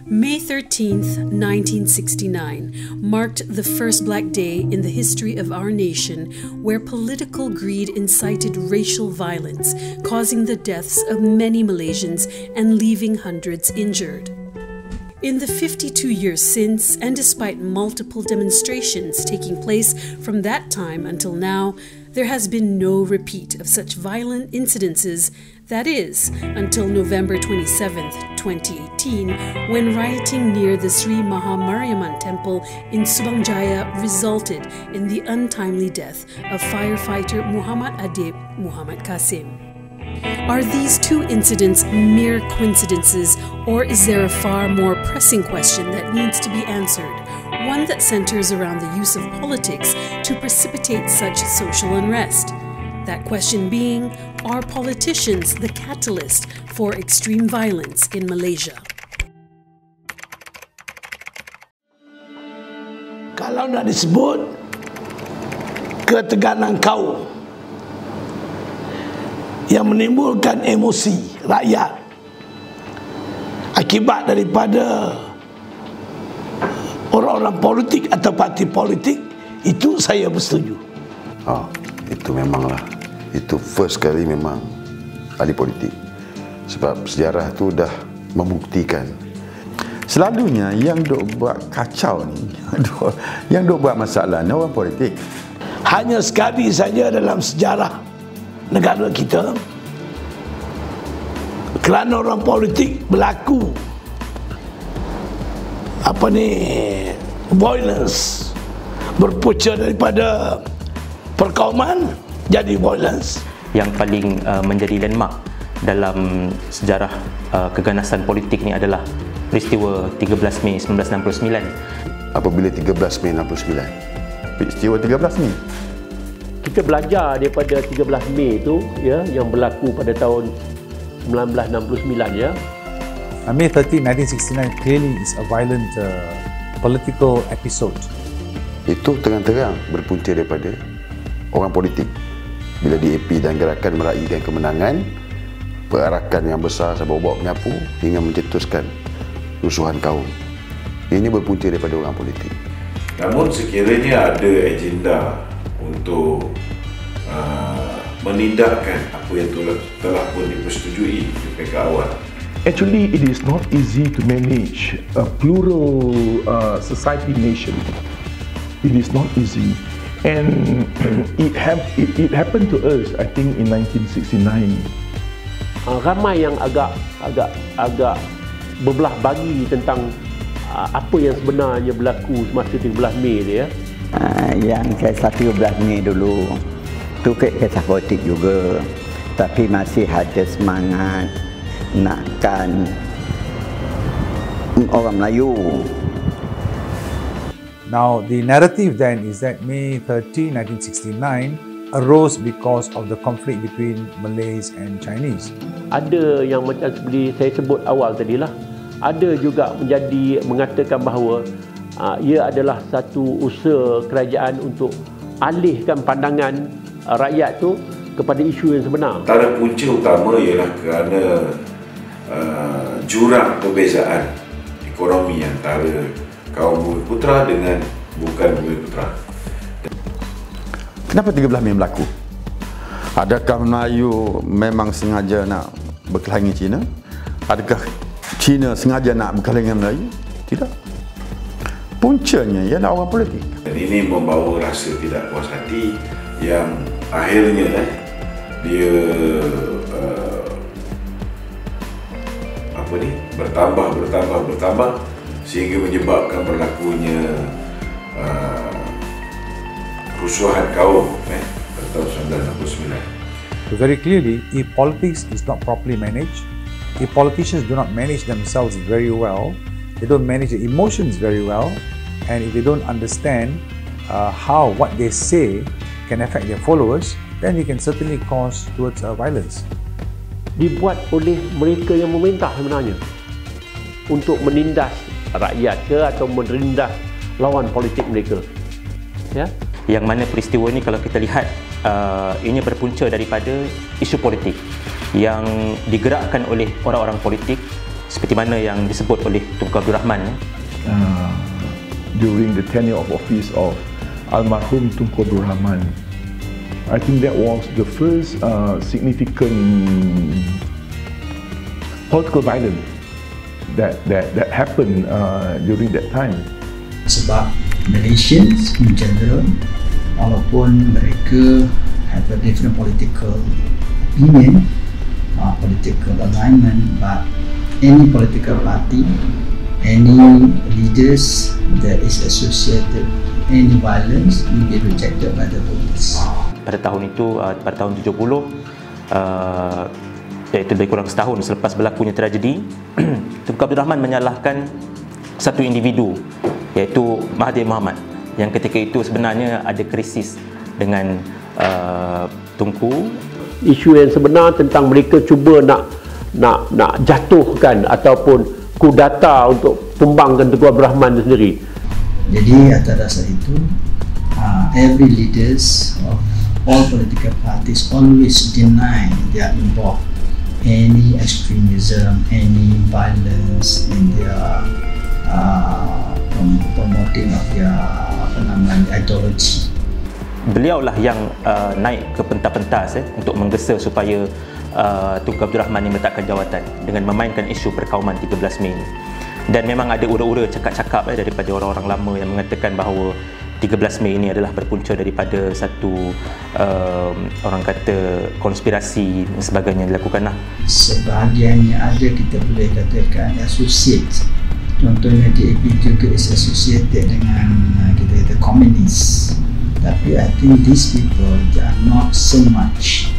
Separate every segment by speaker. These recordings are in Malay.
Speaker 1: May 13th, 1969, marked the first Black Day in the history of our nation where political greed incited racial violence, causing the deaths of many Malaysians and leaving hundreds injured. In the 52 years since, and despite multiple demonstrations taking place from that time until now, there has been no repeat of such violent incidences, that is, until November 27, 2018, when rioting near the Sri Maha Mariamman Temple in Subang Jaya resulted in the untimely death of firefighter Muhammad Adib Muhammad Kasim. Are these two incidents mere coincidences, or is there a far more pressing question that needs to be answered? One that centers around the use of politics to precipitate such social unrest. That question being, are politicians the catalyst for extreme violence in Malaysia?
Speaker 2: Kalau nak disebut ketegangan kaum yang menimbulkan emosi rakyat akibat daripada orang-orang politik atau parti politik, itu saya bersetuju.
Speaker 3: Itu memanglah. Itu first kali memang ahli politik. Sebab sejarah tu dah membuktikan. Selalunya yang duk buat kacau ni, yang duk buat masalah ni orang politik.
Speaker 2: Hanya sekali saja dalam sejarah negara kita, kerana orang politik berlaku violence, berpunca daripada perkauman jadi violence.
Speaker 4: Yang paling menjadi landmark dalam sejarah keganasan politik ni adalah peristiwa 13 Mei 1969.
Speaker 3: Apabila 13 Mei 69, peristiwa 13 Mei,
Speaker 5: kita belajar daripada 13 Mei itu, ya, yang berlaku pada tahun 1969, ya.
Speaker 6: May 13, 1969 clearly is a violent political episode.
Speaker 3: Itu terang-terang berpunca daripada orang politik. Bila DAP dan gerakan meraihkan kemenangan, perarakan yang besar sampai bawa penyapu hingga mencetuskan rusuhan kaum. Ini berpunca daripada orang politik.
Speaker 7: Namun sekiranya ada agenda untuk menindakkan apa yang telah pun dipersetujui di peringkat awal.
Speaker 8: Actually, it is not easy to manage a plural society nation. It is not easy, and it happened to us, I think, in 1969.
Speaker 5: Ramai yang agak berbelah bagi tentang apa yang sebenarnya berlaku semasa 13 Mei dia.
Speaker 9: Yang kisah 13 Mei dulu tu kisah politik juga, tapi masih ada semangat nakkan orang Melayu.
Speaker 6: Now, the narrative then is that May 13, 1969 arose because of the conflict between Malays and Chinese.
Speaker 5: Ada yang macam seperti saya sebut awal tadilah, ada juga mengatakan bahawa ia adalah satu usaha kerajaan untuk alihkan pandangan rakyat tu kepada isu yang sebenar.
Speaker 7: Antara punca utama ialah kerana jurang perbezaan ekonomi antara kaum Bumiputera dengan bukan Bumiputera.
Speaker 3: Kenapa 13 Mei berlaku? Adakah Melayu memang sengaja nak berkelahi dengan Cina? Adakah Cina sengaja nak berkelahi dengan Melayu? Tidak. Puncanya ialah orang politik.
Speaker 7: Dan ini membawa rasa tidak puas hati yang akhirnya dia bertambah sehingga menyebabkan berlakunya kerusuhan kaum pada tahun 1969.
Speaker 6: So very clearly, if politics is not properly managed, if politicians do not manage themselves very well, they don't manage the emotions very well, and if they don't understand how what they say can affect their followers, then it can certainly cause towards violence.
Speaker 5: Dibuat oleh mereka yang memerintah sebenarnya untuk menindas rakyat ke atau menindas lawan politik mereka, ya.
Speaker 4: Yang mana peristiwa ini kalau kita lihat ini berpunca daripada isu politik yang digerakkan oleh orang-orang politik seperti mana yang disebut oleh Tunku Abdul Rahman.
Speaker 8: During the tenure of office of almarhum Tunku Abdul Rahman, I think that was the first significant political violence that happened during that time.
Speaker 10: Sebab Malaysians in general, walaupun mereka have a different political opinion, political alignment, but any political party, any leaders that is associated any violence will be rejected by the voters.
Speaker 4: Pada tahun itu, pada tahun 70, iaitu lebih kurang setahun selepas berlakunya tragedi, Tunku Abdul Rahman menyalahkan satu individu, iaitu Mahathir Mohamad, yang ketika itu sebenarnya ada krisis dengan Tunku.
Speaker 5: Isu yang sebenar tentang mereka cuba nak jatuhkan ataupun kudata untuk tumbangkan Tunku Abdul Rahman itu sendiri.
Speaker 10: Jadi atas dasar itu, every leaders of all political parties always deny they are involved any extremism, any violence in their promoting of their ideology.
Speaker 4: Beliaulah yang naik ke pentas-pentas untuk menggesa supaya Tunku Abdul Rahman ini meletakkan jawatan dengan memainkan isu perkauman 13 Mei ini. Dan memang ada ura-ura cakap-cakap daripada orang-orang lama yang mengatakan bahawa 13 Mei ini adalah berpunca daripada satu orang kata konspirasi dan sebagainya dilakukanlah.
Speaker 10: Sebahagiannya ada, kita boleh katakan associate. Contohnya DAP juga is associated dengan kita kata komunis. Tapi I think these people, they are not so much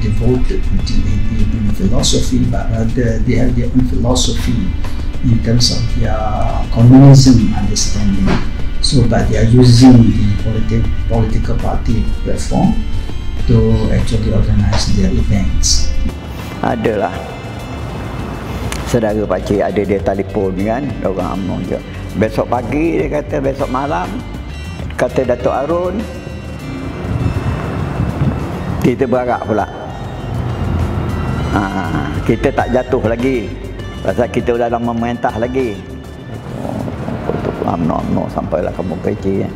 Speaker 10: devoted to DAP in philosophy, but rather they have their own philosophy in terms of their communism understanding. So, but they are using the political party platform to actually organize their events.
Speaker 9: Adalah saudara pakcik ada dia telefon kan, orang UMNO je. Besok pagi dia kata, besok malam kata Datuk Arun kita berharap pula kita tak jatuh lagi pasal kita dalam memerintah lagi. UMNO sampailah ke muka Aceh.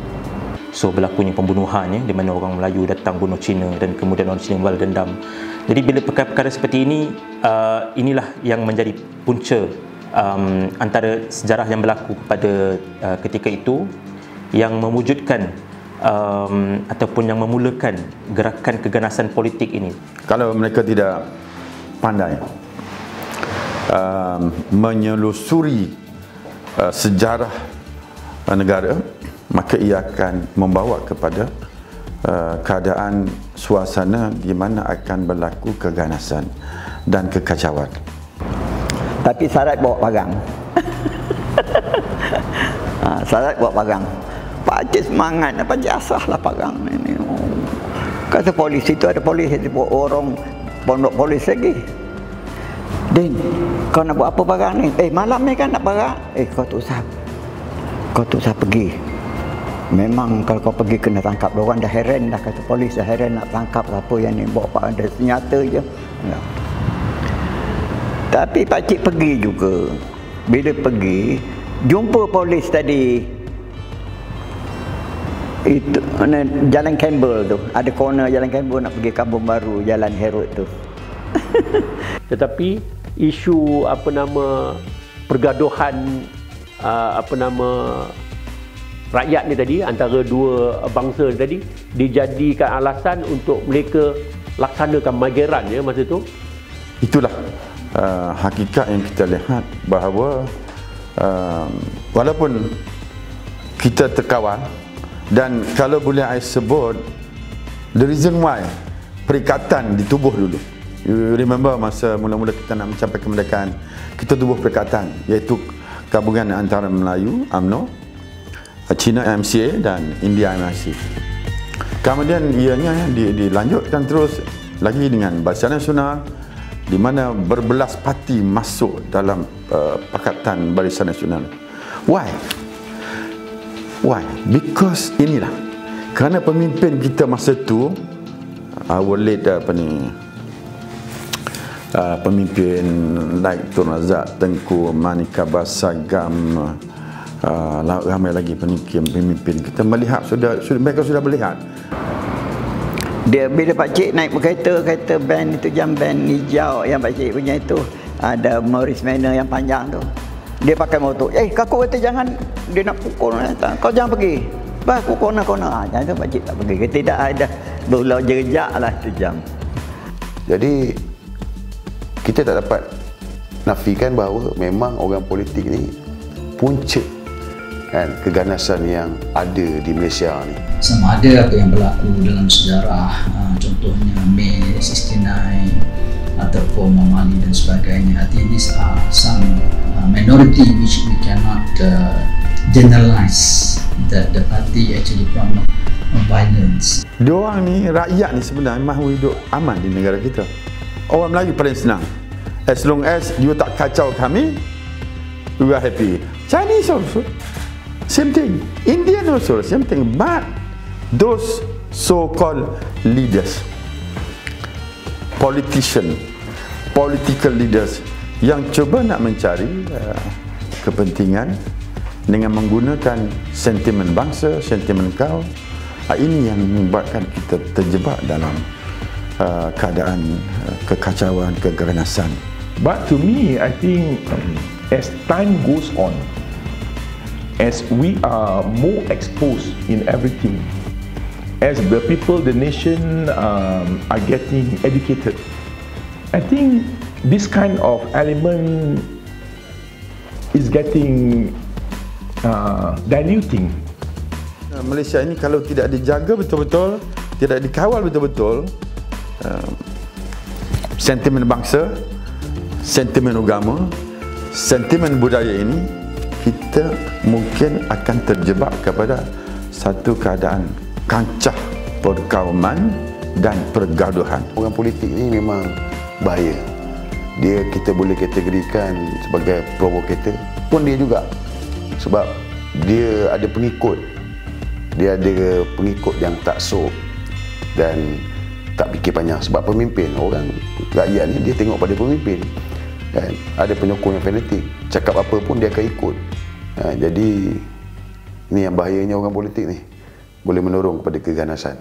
Speaker 4: So berlakunya pembunuhan di mana orang Melayu datang bunuh Cina dan kemudian orang Cina membalas dendam. Jadi bila perkara-perkara seperti ini, inilah yang menjadi punca antara sejarah yang berlaku pada ketika itu yang mewujudkan ataupun yang memulakan gerakan keganasan politik ini.
Speaker 3: Kalau mereka tidak pandai menyelusuri sejarah negara, maka ia akan membawa kepada keadaan suasana di mana akan berlaku keganasan dan kekacauan.
Speaker 9: Tapi syarat bawa parang. Syarat bawa parang. Pakcik semangat, pakcik asahlah parang ini. Kata polis itu ada polis, orang pondok polis lagi. Din, kau nak buat apa parang ni? Malam ni kan nak parang. Kau tak usah pergi. Memang kalau kau pergi kena tangkap. Orang dah heran dah, kata polis dah heran nak tangkap apa yang ni, bawa parang ada senjata je. Ya. Tapi pakcik pergi juga. Bila pergi, jumpa polis tadi. Itu Jalan Campbell tu, ada corner Jalan Campbell nak pergi Kampung Baru, Jalan Herod tu.
Speaker 5: Tetapi isu pergaduhan rakyat ni tadi antara dua bangsa ni tadi dijadikan alasan untuk mereka laksanakan mageran masa tu. Itulah
Speaker 3: hakikat yang kita lihat bahawa walaupun kita terkawal, dan kalau boleh saya sebut the reason why perikatan ditubuh dulu. You remember masa mula-mula kita nak mencapai kemerdekaan, kita tubuh perikatan, iaitu gabungan antara Melayu UMNO, Cina MCA dan India MIC. Kemudian ianya dilanjutkan terus lagi dengan Barisan Nasional, di mana berbelas parti masuk dalam Pakatan Barisan Nasional. Why? Because inilah kerana pemimpin kita masa tu our late
Speaker 11: pemimpin like Tun Razak, Tengku, Manika Basagam, ramai lagi pemimpin kita melihat mereka sudah melihat.
Speaker 9: Dia bila Pak Cik naik kereta band itu, jam band hijau yang Pak Cik punya itu, ada Maurice Manor yang panjang tu, dia pakai motor, kaku kata jangan, dia nak pukul, kau jangan pergi, aku kona-kona, jangan tu Pak Cik tak pergi, tidak ada berulang jejak lah tu jam.
Speaker 3: Jadi kita tak dapat nafikan bahawa memang orang politik ni punca kan keganasan yang ada di Malaysia ni.
Speaker 10: Sama ada apa yang berlaku dalam sejarah, contohnya Mei 69 ataupun Momali dan sebagainya. I think these are some minority which we cannot generalize that the party actually promote violence.
Speaker 11: Diorang ni, rakyat ni sebenarnya mahu hidup aman di negara kita. Orang Melayu paling senang. As long as you tak kacau kami, we are happy. Chinese also same thing, Indian also same thing. But those so-called leaders, political leaders yang cuba nak mencari kepentingan dengan menggunakan sentimen bangsa, sentimen kaum, ini yang membuatkan kita terjebak dalam keadaan kekacauan, keganasan.
Speaker 8: But to me, I think as time goes on, as we are more exposed in everything, as the people, the nation are getting educated, I think this kind of element is getting diluting.
Speaker 11: Malaysia ini kalau tidak dijaga betul-betul, tidak dikawal betul-betul, sentimen bangsa, sentimen agama, sentimen budaya ini, kita mungkin akan terjebak kepada satu keadaan kancah perkauman dan pergaduhan.
Speaker 3: Orang politik ni memang bahaya. Kita boleh kategorikan sebagai provokator pun dia juga, sebab dia ada pengikut. Dia ada pengikut yang tak sok dan tak fikir panjang. Sebab pemimpin, orang rakyat ni dia tengok pada pemimpin kan? Ada penyokong yang fanatik, cakap apa pun dia akan ikut. Jadi ni yang bahayanya orang politik ni, boleh mendorong kepada keganasan.